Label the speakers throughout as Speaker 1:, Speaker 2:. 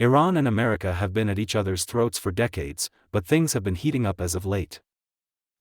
Speaker 1: Iran and America have been at each other's throats for decades, but things have been heating up as of late.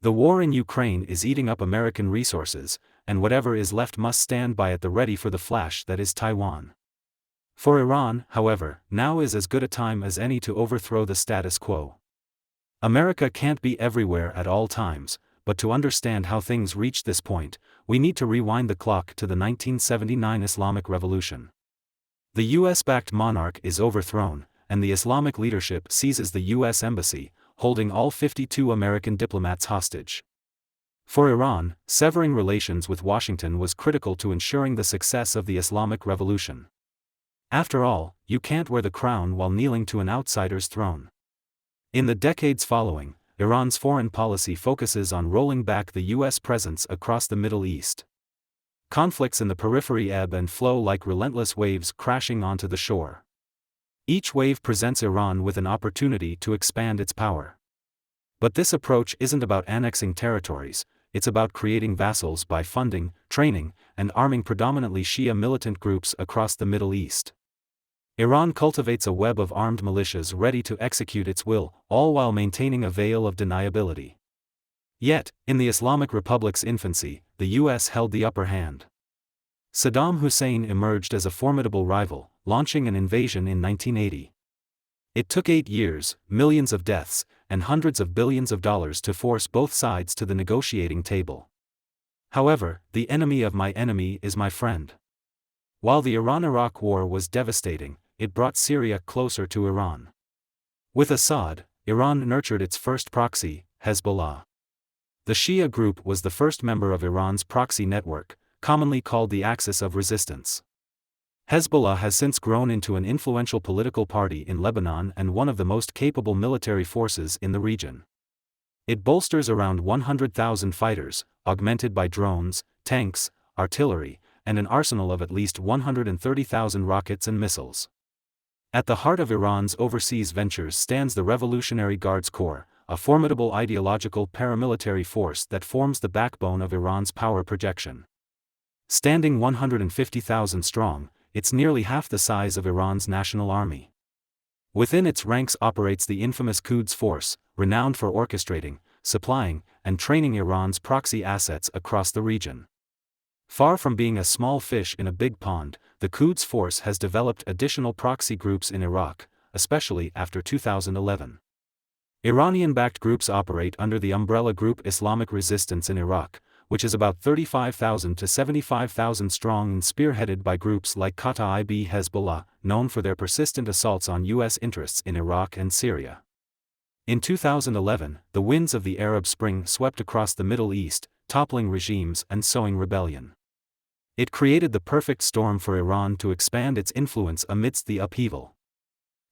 Speaker 1: The war in Ukraine is eating up American resources, and whatever is left must stand by at the ready for the flash that is Taiwan. For Iran, however, now is as good a time as any to overthrow the status quo. America can't be everywhere at all times, but to understand how things reached this point, we need to rewind the clock to the 1979 Islamic Revolution. The US-backed monarch is overthrown, and the Islamic leadership seizes the US embassy, holding all 52 American diplomats hostage. For Iran, severing relations with Washington was critical to ensuring the success of the Islamic Revolution. After all, you can't wear the crown while kneeling to an outsider's throne. In the decades following, Iran's foreign policy focuses on rolling back the US presence across the Middle East. Conflicts in the periphery ebb and flow like relentless waves crashing onto the shore. Each wave presents Iran with an opportunity to expand its power. But this approach isn't about annexing territories, it's about creating vassals by funding, training, and arming predominantly Shia militant groups across the Middle East. Iran cultivates a web of armed militias ready to execute its will, all while maintaining a veil of deniability. Yet, in the Islamic Republic's infancy, the US held the upper hand. Saddam Hussein emerged as a formidable rival, launching an invasion in 1980. It took 8 years, millions of deaths, and hundreds of billions of dollars to force both sides to the negotiating table. However, the enemy of my enemy is my friend. While the Iran-Iraq war was devastating, it brought Syria closer to Iran. With Assad, Iran nurtured its first proxy, Hezbollah. The Shia group was the first member of Iran's proxy network, commonly called the Axis of Resistance. Hezbollah has since grown into an influential political party in Lebanon and one of the most capable military forces in the region. It bolsters around 100,000 fighters, augmented by drones, tanks, artillery, and an arsenal of at least 130,000 rockets and missiles. At the heart of Iran's overseas ventures stands the Revolutionary Guards Corps, a formidable ideological paramilitary force that forms the backbone of Iran's power projection. Standing 150,000 strong, it's nearly half the size of Iran's national army. Within its ranks operates the infamous Quds Force, renowned for orchestrating, supplying, and training Iran's proxy assets across the region. Far from being a small fish in a big pond, the Quds Force has developed additional proxy groups in Iraq, especially after 2011. Iranian-backed groups operate under the umbrella group Islamic Resistance in Iraq, which is about 35,000 to 75,000 strong and spearheaded by groups like Kataib Hezbollah, known for their persistent assaults on U.S. interests in Iraq and Syria. In 2011, the winds of the Arab Spring swept across the Middle East, toppling regimes and sowing rebellion. It created the perfect storm for Iran to expand its influence amidst the upheaval.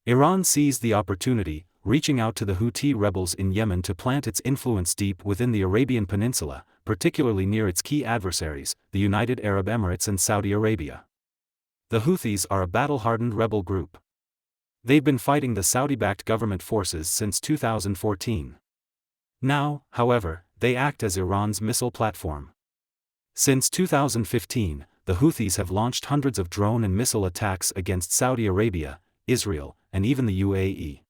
Speaker 1: Iran seized the opportunity, reaching out to the Houthi rebels in Yemen to plant its influence deep within the Arabian Peninsula, particularly near its key adversaries, the United Arab Emirates and Saudi Arabia. The Houthis are a battle-hardened rebel group. They've been fighting the Saudi-backed government forces since 2014. Now, however, they act as Iran's missile platform. Since 2015, the Houthis have launched hundreds of drone and missile attacks against Saudi Arabia, Israel, and even the UAE.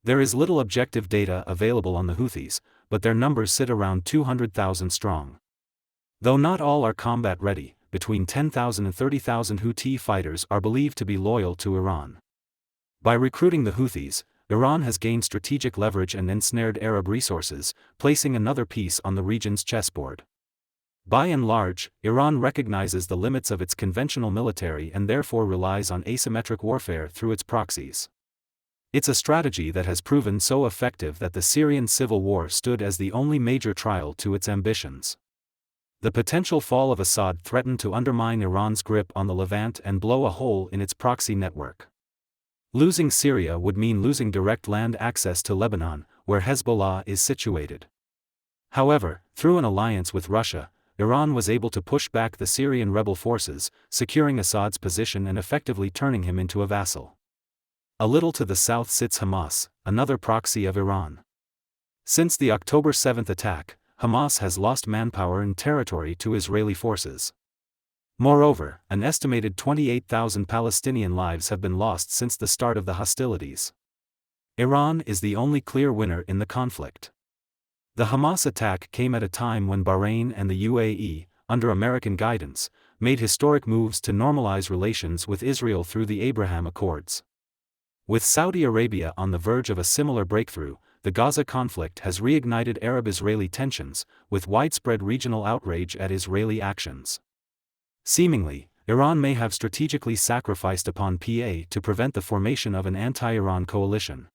Speaker 1: There is little objective data available on the Houthis, but their numbers sit around 200,000 strong. Though not all are combat ready, between 10,000 and 30,000 Houthi fighters are believed to be loyal to Iran. By recruiting the Houthis, Iran has gained strategic leverage and ensnared Arab resources, placing another piece on the region's chessboard. By and large, Iran recognizes the limits of its conventional military and therefore relies on asymmetric warfare through its proxies. It's a strategy that has proven so effective that the Syrian civil war stood as the only major trial to its ambitions. The potential fall of Assad threatened to undermine Iran's grip on the Levant and blow a hole in its proxy network. Losing Syria would mean losing direct land access to Lebanon, where Hezbollah is situated. However, through an alliance with Russia, Iran was able to push back the Syrian rebel forces, securing Assad's position and effectively turning him into a vassal. A little to the south sits Hamas, another proxy of Iran. Since the October 7 attack, Hamas has lost manpower and territory to Israeli forces. Moreover, an estimated 28,000 Palestinian lives have been lost since the start of the hostilities. Iran is the only clear winner in the conflict. The Hamas attack came at a time when Bahrain and the UAE, under American guidance, made historic moves to normalize relations with Israel through the Abraham Accords. With Saudi Arabia on the verge of a similar breakthrough, the Gaza conflict has reignited Arab-Israeli tensions, with widespread regional outrage at Israeli actions. Seemingly, Iran may have strategically sacrificed upon PA to prevent the formation of an anti-Iran coalition.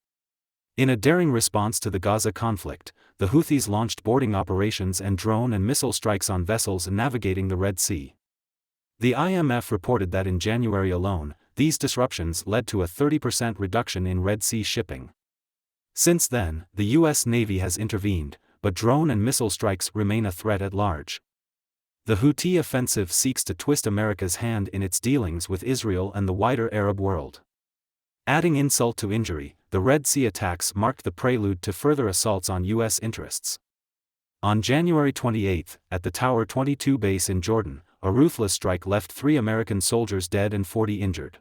Speaker 1: In a daring response to the Gaza conflict, the Houthis launched boarding operations and drone and missile strikes on vessels navigating the Red Sea. The IMF reported that in January alone, these disruptions led to a 30% reduction in Red Sea shipping. Since then, the U.S. Navy has intervened, but drone and missile strikes remain a threat at large. The Houthi offensive seeks to twist America's hand in its dealings with Israel and the wider Arab world. Adding insult to injury, the Red Sea attacks marked the prelude to further assaults on U.S. interests. On January 28, at the Tower 22 base in Jordan, a ruthless strike left 3 American soldiers dead and 40 injured.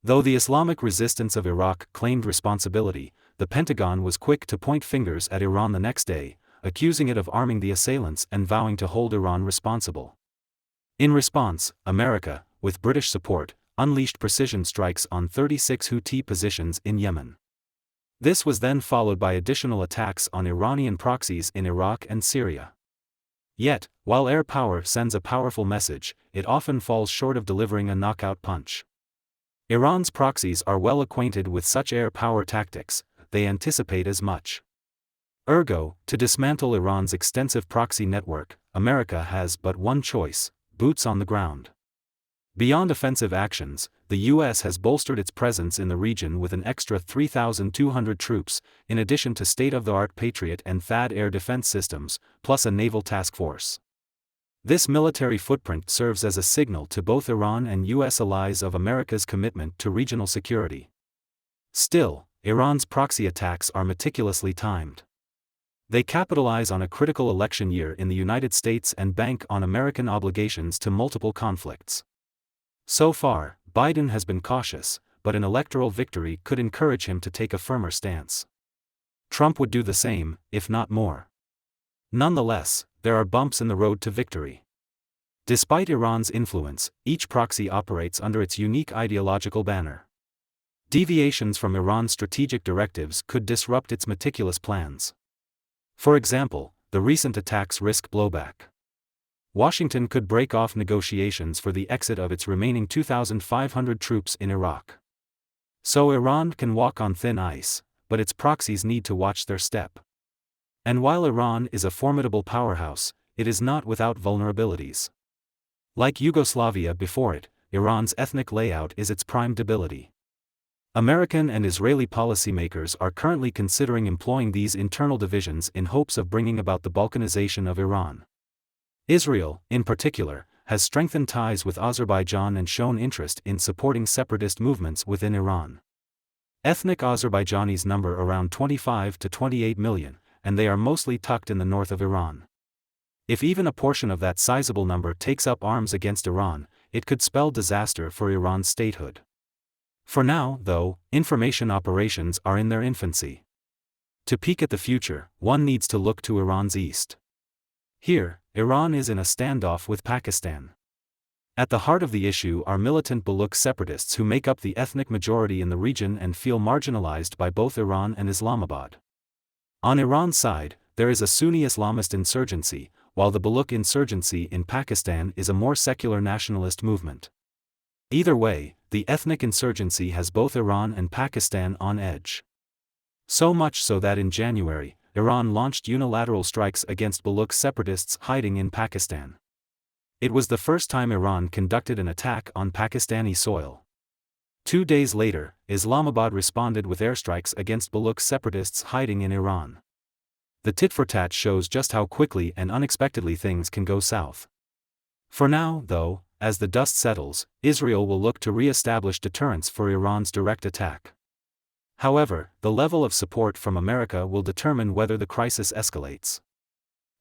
Speaker 1: Though the Islamic resistance of Iraq claimed responsibility, the Pentagon was quick to point fingers at Iran the next day, accusing it of arming the assailants and vowing to hold Iran responsible. In response, America, with British support, unleashed precision strikes on 36 Houthi positions in Yemen. This was then followed by additional attacks on Iranian proxies in Iraq and Syria. Yet, while air power sends a powerful message, it often falls short of delivering a knockout punch. Iran's proxies are well acquainted with such air power tactics, they anticipate as much. Ergo, to dismantle Iran's extensive proxy network, America has but one choice: boots on the ground. Beyond offensive actions, the U.S. has bolstered its presence in the region with an extra 3,200 troops, in addition to state-of-the-art Patriot and THAAD air defense systems, plus a naval task force. This military footprint serves as a signal to both Iran and U.S. allies of America's commitment to regional security. Still, Iran's proxy attacks are meticulously timed. They capitalize on a critical election year in the United States and bank on American obligations to multiple conflicts. So far, Biden has been cautious, but an electoral victory could encourage him to take a firmer stance. Trump would do the same, if not more. Nonetheless, there are bumps in the road to victory. Despite Iran's influence, each proxy operates under its unique ideological banner. Deviations from Iran's strategic directives could disrupt its meticulous plans. For example, the recent attacks risk blowback. Washington could break off negotiations for the exit of its remaining 2,500 troops in Iraq. So Iran can walk on thin ice, but its proxies need to watch their step. And while Iran is a formidable powerhouse, it is not without vulnerabilities. Like Yugoslavia before it, Iran's ethnic layout is its prime debility. American and Israeli policymakers are currently considering employing these internal divisions in hopes of bringing about the Balkanization of Iran. Israel, in particular, has strengthened ties with Azerbaijan and shown interest in supporting separatist movements within Iran. Ethnic Azerbaijanis number around 25 to 28 million, and they are mostly tucked in the north of Iran. If even a portion of that sizable number takes up arms against Iran, it could spell disaster for Iran's statehood. For now, though, information operations are in their infancy. To peek at the future, one needs to look to Iran's east. Here, Iran is in a standoff with Pakistan. At the heart of the issue are militant Baloch separatists who make up the ethnic majority in the region and feel marginalized by both Iran and Islamabad. On Iran's side, there is a Sunni Islamist insurgency, while the Baloch insurgency in Pakistan is a more secular nationalist movement. Either way, the ethnic insurgency has both Iran and Pakistan on edge. So much so that in January, Iran launched unilateral strikes against Baloch separatists hiding in Pakistan. It was the first time Iran conducted an attack on Pakistani soil. 2 days later, Islamabad responded with airstrikes against Baloch separatists hiding in Iran. The tit-for-tat shows just how quickly and unexpectedly things can go south. For now, though, as the dust settles, Israel will look to re-establish deterrence for Iran's direct attack. However, the level of support from America will determine whether the crisis escalates.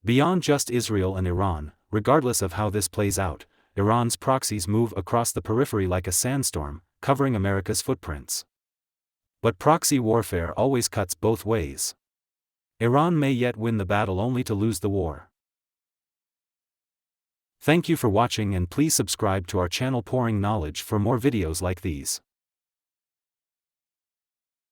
Speaker 1: Beyond just Israel and Iran, regardless of how this plays out, Iran's proxies move across the periphery like a sandstorm, covering America's footprints. But proxy warfare always cuts both ways. Iran may yet win the battle only to lose the war. Thank you for watching, and please subscribe to our channel Pouring Knowledge for more videos like these.